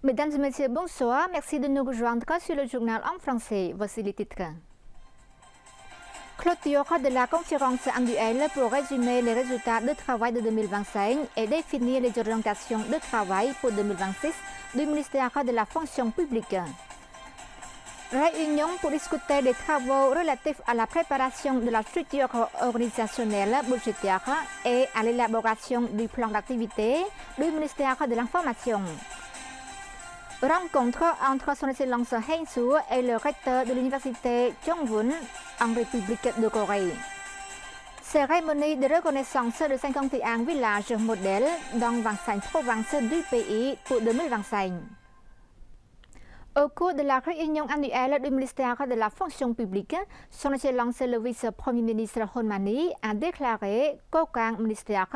Mesdames et messieurs, bonsoir. Merci de nous rejoindre sur le journal en français. Voici les titres. Clôture de la conférence annuelle pour résumer les résultats de travail de 2025 et définir les orientations de travail pour 2026 du ministère de la fonction publique. Réunion pour discuter des travaux relatifs à la préparation de la structure organisationnelle budgétaire et à l'élaboration du plan d'activité du ministère de l'Information. Rencontre entre son Excellence Heng Su et le recteur de l'université Chongbun en République de Corée. Cérémonie de reconnaissance de 51 villages modèles dans 25 provinces du pays pour 2025. Au cours de la réunion annuelle du ministère de la fonction publique, son Excellence le vice-premier ministre Hon Mani a déclaré qu'aucun ministère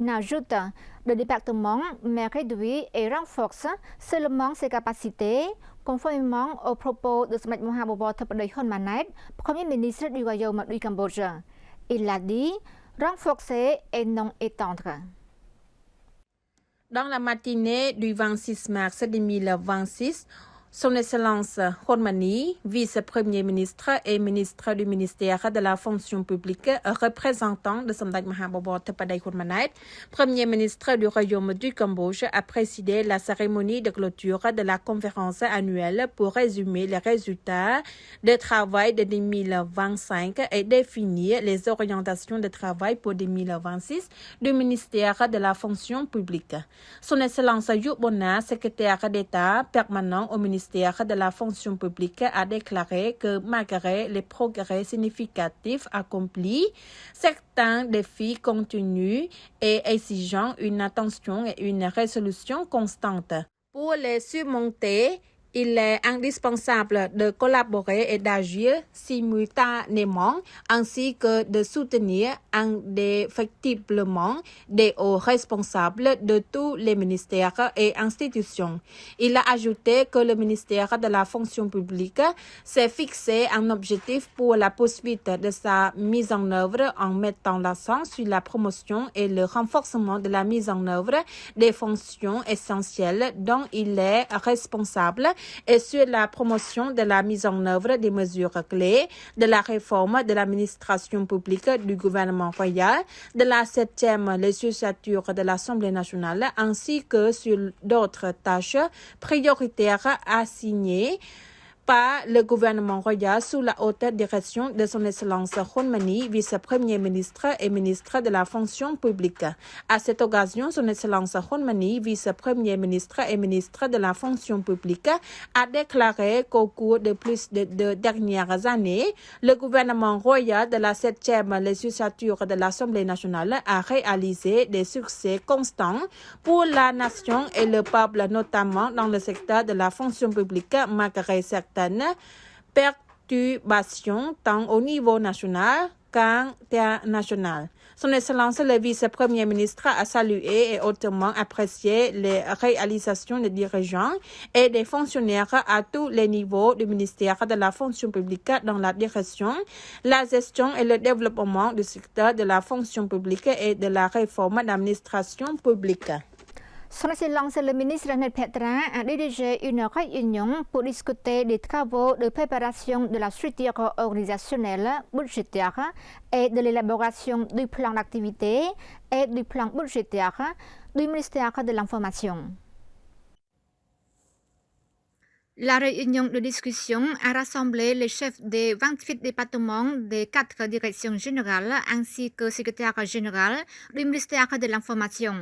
n'ajoute de département mais réduit et renforce seulement ses capacités, conformément aux propos de Smet Mahabobor Thepday Hon Manet, premier ministre du Royaume du Cambodge. Il a dit renforcer et non étendre. Dans la matinée du 26 mars 2026, Son Excellence Hon Mani, vice-premier ministre et ministre du ministère de la fonction publique, représentant de Samdech Mahabobor Thepday Hon Manet, premier ministre du Royaume du Cambodge, a présidé la cérémonie de clôture de la conférence annuelle pour résumer les résultats de travail de 2025 et définir les orientations de travail pour 2026 du ministère de la fonction publique. Son Excellence Yu Bona, secrétaire d'État permanent au ministère de la fonction publique, a déclaré que malgré les progrès significatifs accomplis, certains défis continuent et exigeant une attention et une résolution constante. Pour les surmonter, il est indispensable de collaborer et d'agir simultanément ainsi que de soutenir indéfectiblement des hauts responsables de tous les ministères et institutions. Il a ajouté que le ministère de la fonction publique s'est fixé un objectif pour la poursuite de sa mise en œuvre en mettant l'accent sur la promotion et le renforcement de la mise en œuvre des fonctions essentielles dont il est responsable et sur la promotion de la mise en œuvre des mesures clés de la réforme de l'administration publique du gouvernement royal, de la 7e législature de l'Assemblée nationale, ainsi que sur d'autres tâches prioritaires assignées par le gouvernement royal sous la haute direction de son Excellence Hon Mani, vice-premier ministre et ministre de la fonction publique. À cette occasion, son Excellence Hon Mani, vice-premier ministre et ministre de la fonction publique, a déclaré qu'au cours de plus de 2 dernières années, le gouvernement royal de la 7e législature de l'Assemblée nationale a réalisé des succès constants pour la nation et le peuple, notamment dans le secteur de la fonction publique, malgré certaines perturbations tant au niveau national qu'international. Son Excellence le vice-premier ministre a salué et hautement apprécié les réalisations des dirigeants et des fonctionnaires à tous les niveaux du ministère de la fonction publique dans la direction, la gestion et le développement du secteur de la fonction publique et de la réforme d'administration publique. Son Excellence le ministre Net Petra a dirigé une réunion pour discuter des travaux de préparation de la structure organisationnelle budgétaire et de l'élaboration du plan d'activité et du plan budgétaire du ministère de l'Information. La réunion de discussion a rassemblé les chefs des 28 départements des 4 directions générales ainsi que le secrétaire général du ministère de l'Information.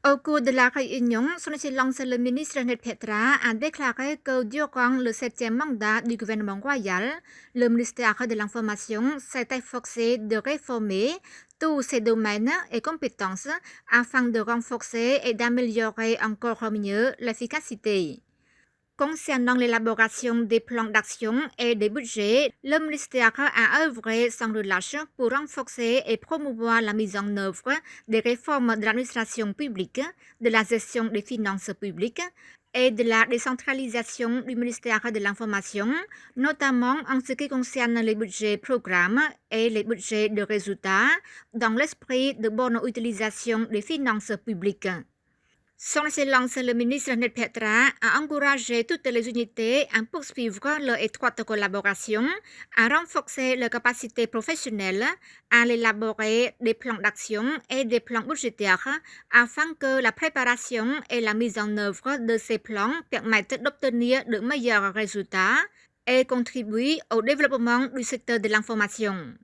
Au cours de la réunion, son Excellence le ministre Net Petra a déclaré que durant le 7e mandat du gouvernement royal, le ministère de l'Information s'est efforcé de réformer tous ses domaines et compétences afin de renforcer et d'améliorer encore mieux l'efficacité. Concernant l'élaboration des plans d'action et des budgets, le ministère a œuvré sans relâche pour renforcer et promouvoir la mise en œuvre des réformes de l'administration publique, de la gestion des finances publiques et de la décentralisation du ministère de l'Information, notamment en ce qui concerne les budgets programmes et les budgets de résultats, dans l'esprit de bonne utilisation des finances publiques. Son Excellence le ministre Ned Petra a encouragé toutes les unités à poursuivre leur étroite collaboration, à renforcer leur capacité professionnelle, à élaborer des plans d'action et des plans budgétaires afin que la préparation et la mise en œuvre de ces plans permettent d'obtenir de meilleurs résultats et contribuent au développement du secteur de l'information.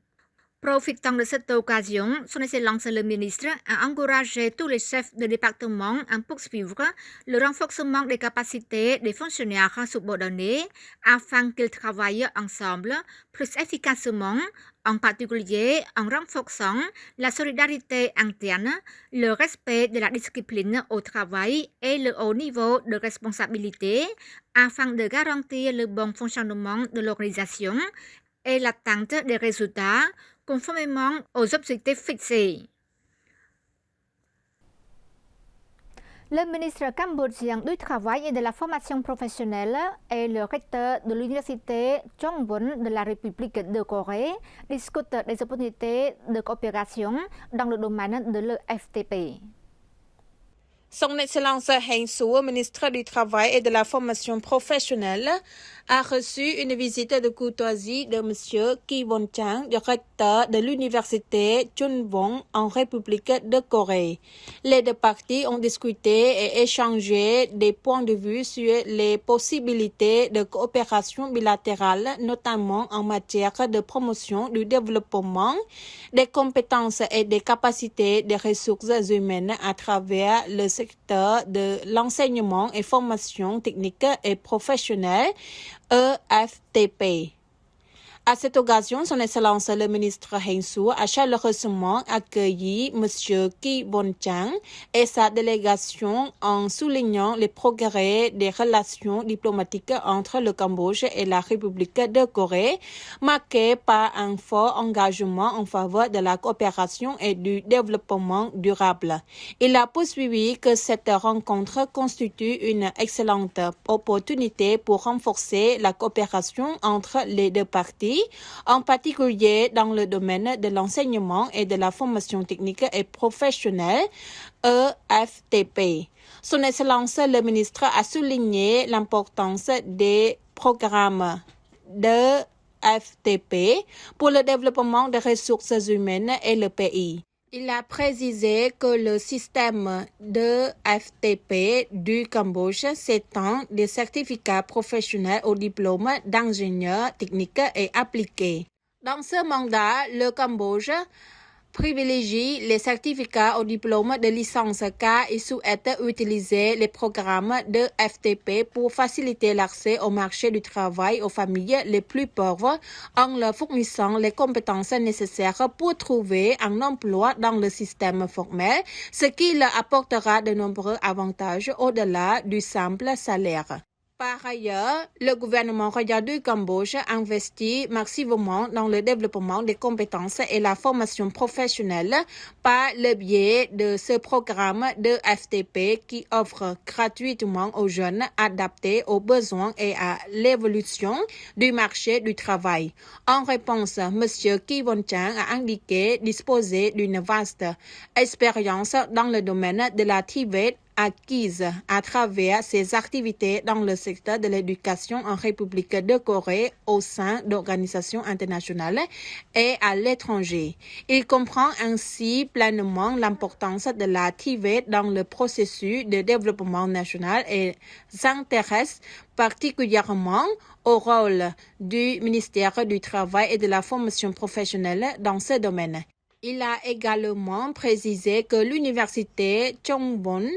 Profitant de cette occasion, Son Excellence le ministre a encouragé tous les chefs de département à poursuivre le renforcement des capacités des fonctionnaires subordonnés afin qu'ils travaillent ensemble plus efficacement, en particulier en renforçant la solidarité interne, le respect de la discipline au travail et le haut niveau de responsabilité afin de garantir le bon fonctionnement de l'organisation et l'atteinte des résultats conformément aux objectifs fixés. Le ministre cambodgien du Travail et de la formation professionnelle et le recteur de l'université Chongbun de la République de Corée discutent des opportunités de coopération dans le domaine de l'EFTP. Son Excellence Heng Soo, ministre du Travail et de la Formation professionnelle, a reçu une visite de courtoisie de M. Ki Won-chang, directeur de l'université Chunwon en République de Corée. Les deux parties ont discuté et échangé des points de vue sur les possibilités de coopération bilatérale, notamment en matière de promotion du développement, des compétences et des capacités des ressources humaines à travers le secteur de l'enseignement et formation technique et professionnelle, EFTP. À cette occasion, Son Excellence le ministre Heng Soo a chaleureusement accueilli M. Ki Won-chang et sa délégation en soulignant les progrès des relations diplomatiques entre le Cambodge et la République de Corée, marqués par un fort engagement en faveur de la coopération et du développement durable. Il a poursuivi que cette rencontre constitue une excellente opportunité pour renforcer la coopération entre les deux parties, en particulier dans le domaine de l'enseignement et de la formation technique et professionnelle, EFTP. Son Excellence le ministre a souligné l'importance des programmes de FTP pour le développement des ressources humaines et le pays. Il a précisé que le système de FTP du Cambodge s'étend des certificats professionnels au diplôme d'ingénieur technique et appliqué. Dans ce mandat, le Cambodge privilégie les certificats au diplôme de licence car il souhaite utiliser les programmes de FTP pour faciliter l'accès au marché du travail aux familles les plus pauvres en leur fournissant les compétences nécessaires pour trouver un emploi dans le système formel, ce qui leur apportera de nombreux avantages au-delà du simple salaire. Par ailleurs, le gouvernement royal du Cambodge investit massivement dans le développement des compétences et la formation professionnelle par le biais de ce programme de FTP qui offre gratuitement aux jeunes adaptés aux besoins et à l'évolution du marché du travail. En réponse, M. Ki Won-chang a indiqué disposer d'une vaste expérience dans le domaine de la TVET acquise à travers ses activités dans le secteur de l'éducation en République de Corée au sein d'organisations internationales et à l'étranger. Il comprend ainsi pleinement l'importance de la TVET dans le processus de développement national et s'intéresse particulièrement au rôle du ministère du Travail et de la Formation professionnelle dans ce domaine. Il a également précisé que l'université Chongbun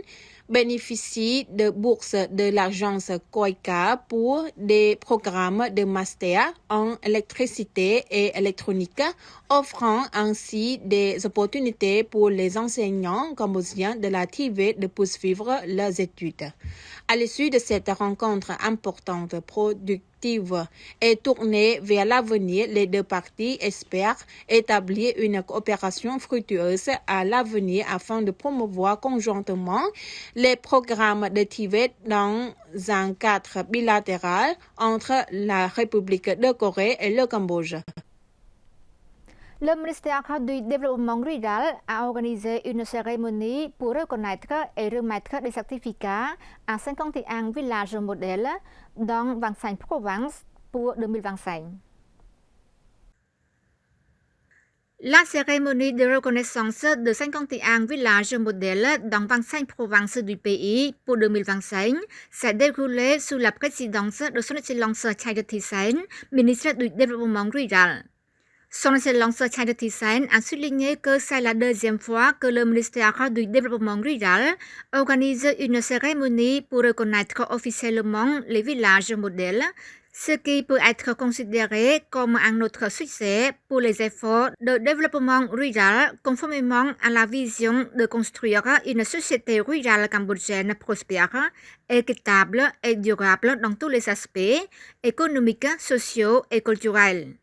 bénéficie de bourses de l'agence KOICA pour des programmes de master en électricité et électronique, offrant ainsi des opportunités pour les enseignants cambodgiens de la TVET de poursuivre leurs études. À l'issue de cette rencontre importante, productive et tournée vers l'avenir, les deux parties espèrent établir une coopération fructueuse à l'avenir afin de promouvoir conjointement les programmes de TVET dans un cadre bilatéral entre la République de Corée et le Cambodge. Le ministère du Développement rural a organisé une cérémonie pour reconnaître et remettre des certificats à 51 villages modèles dans 25 provinces pour 2025. La cérémonie de reconnaissance de 51 villages modèles dans 25 provinces du pays pour 2025 s'est déroulée sous la présidence de Son Excellence Chayat Thaisen, ministre du Développement rural. Son Excellence Chayat Thaisen a souligné que c'est la deuxième fois que le ministère du Développement rural organise une cérémonie pour reconnaître officiellement les villages modèles, ce qui peut être considéré comme un autre succès pour les efforts de développement rural conformément à la vision de construire une société rurale cambodgienne prospère, équitable et durable dans tous les aspects économiques, sociaux et culturels.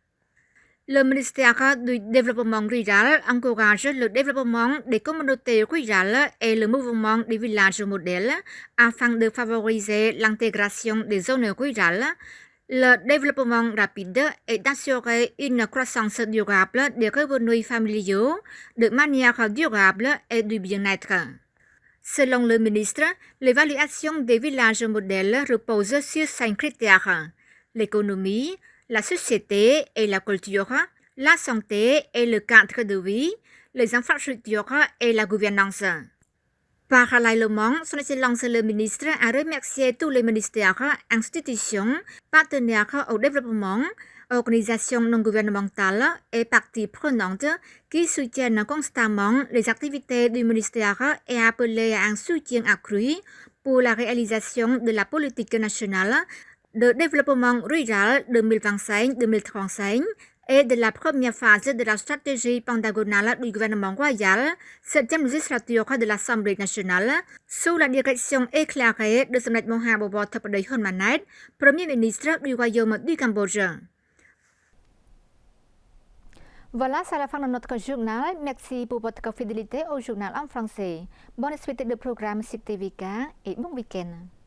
Le ministère du Développement rural encourage le développement des communautés rurales et le mouvement des villages modèles afin de favoriser l'intégration des zones rurales, le développement rapide et d'assurer une croissance durable des revenus familiaux de manière durable et du bien-être. Selon le ministre, l'évaluation des villages modèles repose sur 5 critères: l'économie, la société et la culture, la santé et le cadre de vie, les infrastructures et la gouvernance. Parallèlement, Son Excellence le ministre a remercié tous les ministères, institutions, partenaires au développement, organisations non gouvernementales et parties prenantes qui soutiennent constamment les activités du ministère et a appelé à un soutien accru pour la réalisation de la politique nationale de développement rural 2025-2035 et de la première phase de la stratégie pentagonale du gouvernement royal, 7e législature de l'Assemblée nationale, sous la direction éclairée de Samdech Maha Bowor Thappaday Hun Manet, Premier ministre du Royaume du Cambodge. Voilà, c'est la fin de notre journal. Merci pour votre fidélité au journal en français. Bonne suite de programme sur TVK et bon week-end.